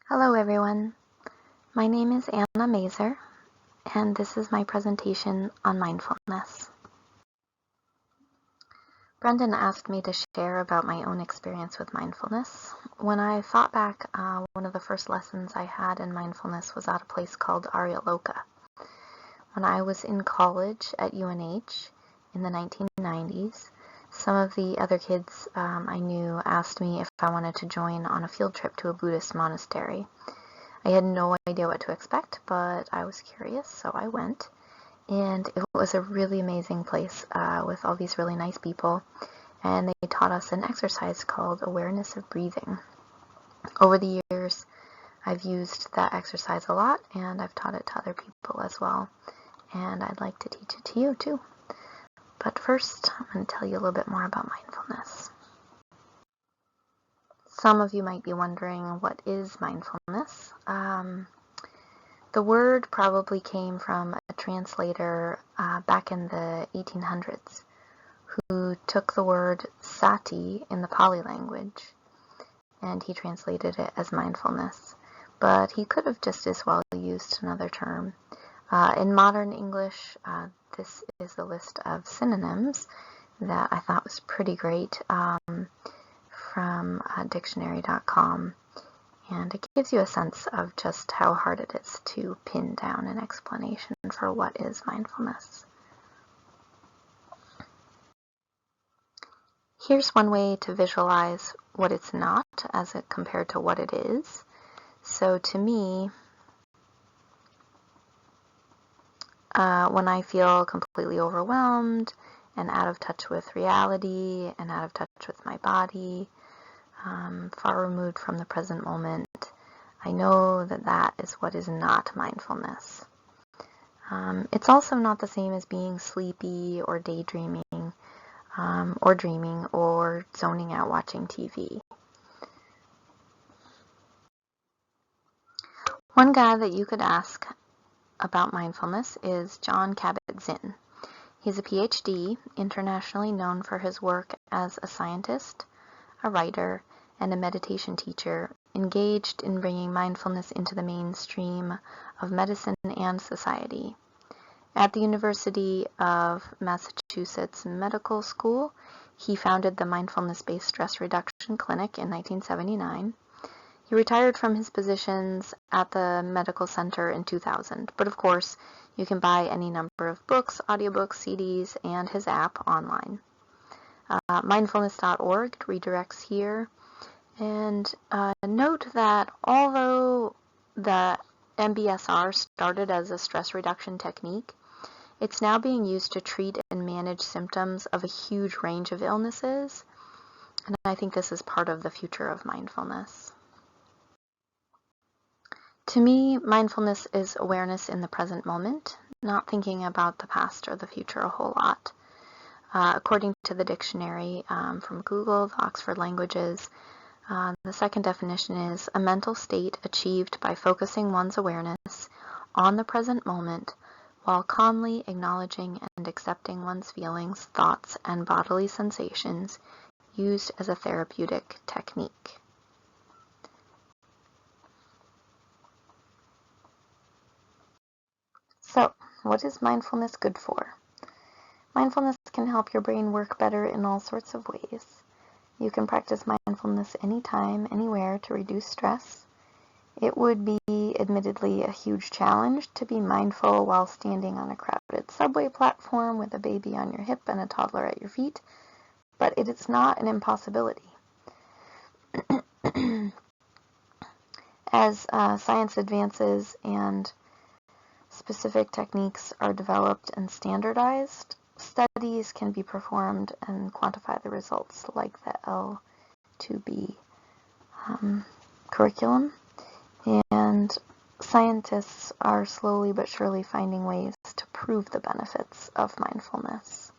Hello everyone, my name is Anna Mazer, and this is my presentation on mindfulness. Brendan asked me to share about my own experience with mindfulness. When I thought back, one of the first lessons I had in mindfulness was at a place called Arya Loka. When I was in college at UNH in the 1990s, some of the other kids I knew asked me if I wanted to join on a field trip to a Buddhist monastery. I had no idea what to expect, but I was curious, so I went. And it was a really amazing place with all these really nice people. And they taught us an exercise called awareness of breathing. Over the years, I've used that exercise a lot, and I've taught it to other people as well. And I'd like to teach it to you too. But first, I'm going to tell you a little bit more about mindfulness. Some of you might be wondering, what is mindfulness? The word probably came from a translator back in the 1800s who took the word sati in the Pali language and he translated it as mindfulness. But he could have just as well used another term. In modern English, this is a list of synonyms that I thought was pretty great from dictionary.com. And it gives you a sense of just how hard it is to pin down an explanation for what is mindfulness. Here's one way to visualize what it's not as it compared to what it is. So to me, when I feel completely overwhelmed and out of touch with reality and out of touch with my body, far removed from the present moment, I know that that is what is not mindfulness. It's also not the same as being sleepy or daydreaming or dreaming or zoning out watching TV. One guy that you could ask about mindfulness is Jon Kabat-Zinn. He's a PhD, internationally known for his work as a scientist, a writer, and a meditation teacher, engaged in bringing mindfulness into the mainstream of medicine and society. At the University of Massachusetts Medical School, he founded the Mindfulness-Based Stress Reduction Clinic in 1979. He retired from his positions at the medical center in 2000, but of course, you can buy any number of books, audiobooks, CDs, and his app online. Mindfulness.org redirects here. And note that although the MBSR started as a stress reduction technique, it's now being used to treat and manage symptoms of a huge range of illnesses. And I think this is part of the future of mindfulness. To me, mindfulness is awareness in the present moment, not thinking about the past or the future a whole lot. According to the dictionary from Google, the Oxford Languages, the second definition is a mental state achieved by focusing one's awareness on the present moment while calmly acknowledging and accepting one's feelings, thoughts, and bodily sensations, used as a therapeutic technique. So, what is mindfulness good for? Mindfulness can help your brain work better in all sorts of ways. You can practice mindfulness anytime, anywhere to reduce stress. It would be admittedly a huge challenge to be mindful while standing on a crowded subway platform with a baby on your hip and a toddler at your feet, but it is not an impossibility. As science advances and specific techniques are developed and standardized, studies can be performed and quantify the results, like the L2B curriculum. And scientists are slowly but surely finding ways to prove the benefits of mindfulness.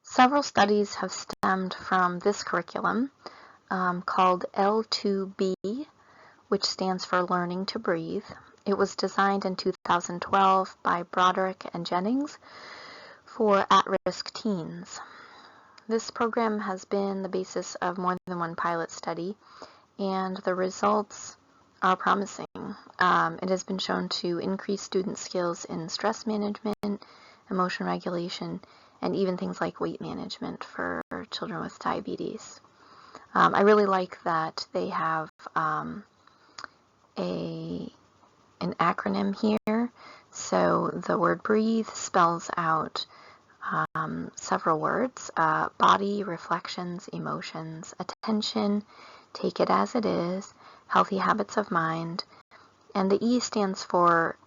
Several studies have stemmed from this curriculum called L2B, which stands for Learning to Breathe. It was designed in 2012 by Broderick and Jennings for at-risk teens. This program has been the basis of more than one pilot study, and the results are promising. It has been shown to increase student skills in stress management, emotion regulation, and even things like weight management for children with diabetes. I really like that they have an acronym here. So the word breathe spells out several words: body, reflections, emotions, attention, take it as it is, healthy habits of mind, and the E stands for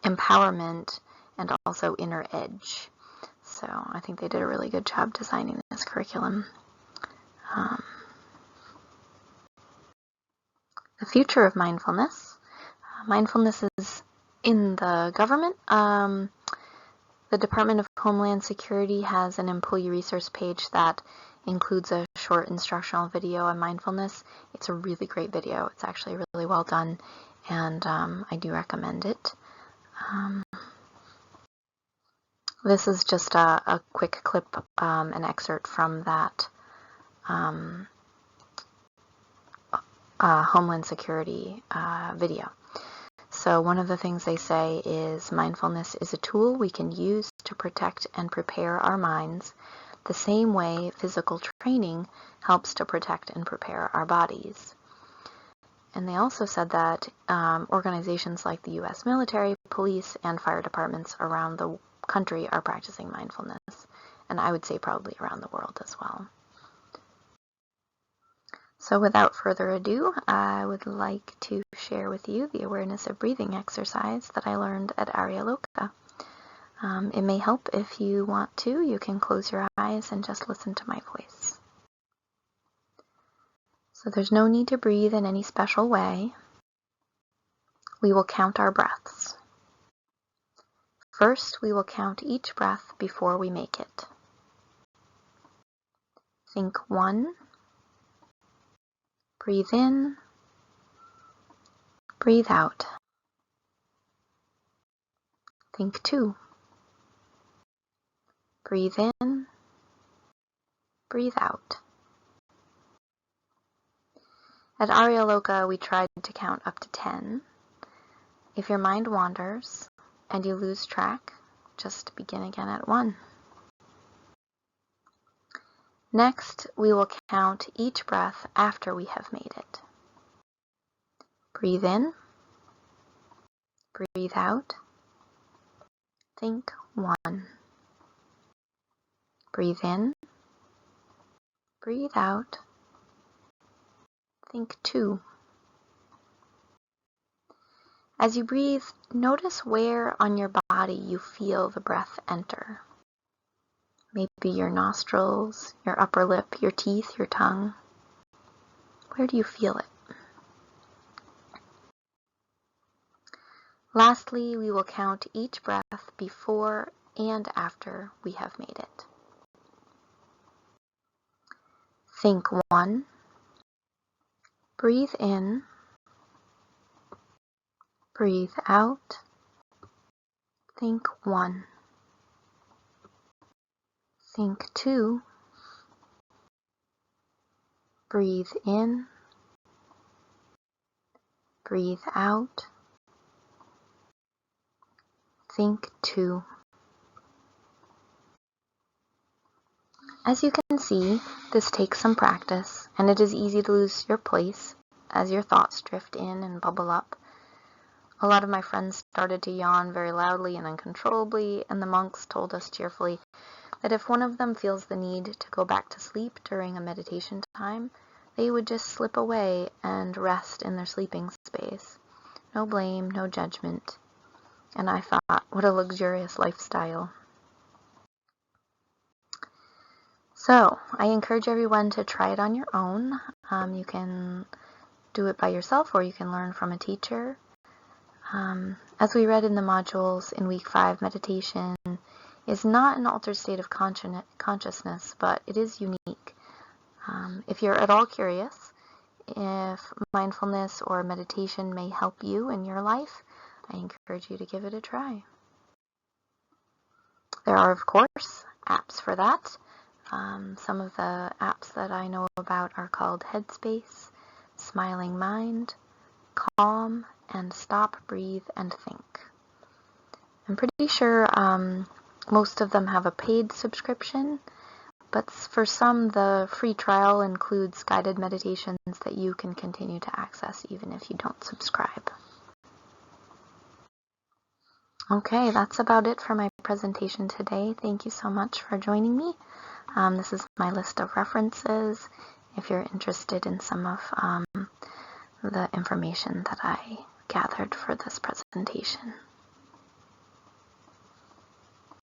empowerment and also inner edge. So I think they did a really good job designing this curriculum. The future of mindfulness. Mindfulness is in the government. The Department of Homeland Security has an employee resource page that includes a short instructional video on mindfulness. It's a really great video. It's actually really well done, and I do recommend it. This is just a quick clip, an excerpt from that Homeland Security video. So one of the things they say is mindfulness is a tool we can use to protect and prepare our minds the same way physical training helps to protect and prepare our bodies. And they also said that organizations like the U.S. military, police, and fire departments around the country are practicing mindfulness, and I would say probably around the world as well. So without further ado, I would like to share with you the awareness of breathing exercise that I learned at RVCC. It may help if you want to. You can close your eyes and just listen to my voice. So there's no need to breathe in any special way. We will count our breaths. First, we will count each breath before we make it. Think 1. Breathe in, breathe out. Think 2. Breathe in, breathe out. At RVCC, we tried to count up to 10. If your mind wanders and you lose track, just begin again at 1. Next, we will count each breath after we have made it. Breathe in, breathe out, think 1. Breathe in, breathe out, think 2. As you breathe, notice where on your body you feel the breath enter. Maybe your nostrils, your upper lip, your teeth, your tongue. Where do you feel it? Lastly, we will count each breath before and after we have made it. Think 1. Breathe in. Breathe out. Think 1. Think 2. Breathe in. Breathe out. Think 2. As you can see, this takes some practice, and it is easy to lose your place as your thoughts drift in and bubble up. A lot of my friends started to yawn very loudly and uncontrollably, and the monks told us cheerfully that if one of them feels the need to go back to sleep during a meditation time, they would just slip away and rest in their sleeping space. No blame, no judgment. And I thought, what a luxurious lifestyle. So, I encourage everyone to try it on your own. You can do it by yourself, or you can learn from a teacher. As we read in the modules in week 5, meditation is not an altered state of consciousness, but it is unique. If you're at all curious if mindfulness or meditation may help you in your life, I encourage you to give it a try. There are, of course, apps for that. Some of the apps that I know about are called Headspace, Smiling Mind, Calm, and Stop, Breathe, and Think. I'm pretty sure most of them have a paid subscription, but for some the free trial includes guided meditations that you can continue to access even if you don't subscribe. Okay, that's about it for my presentation today. Thank you so much for joining me. This is my list of references if you're interested in some of the information that I gathered for this presentation.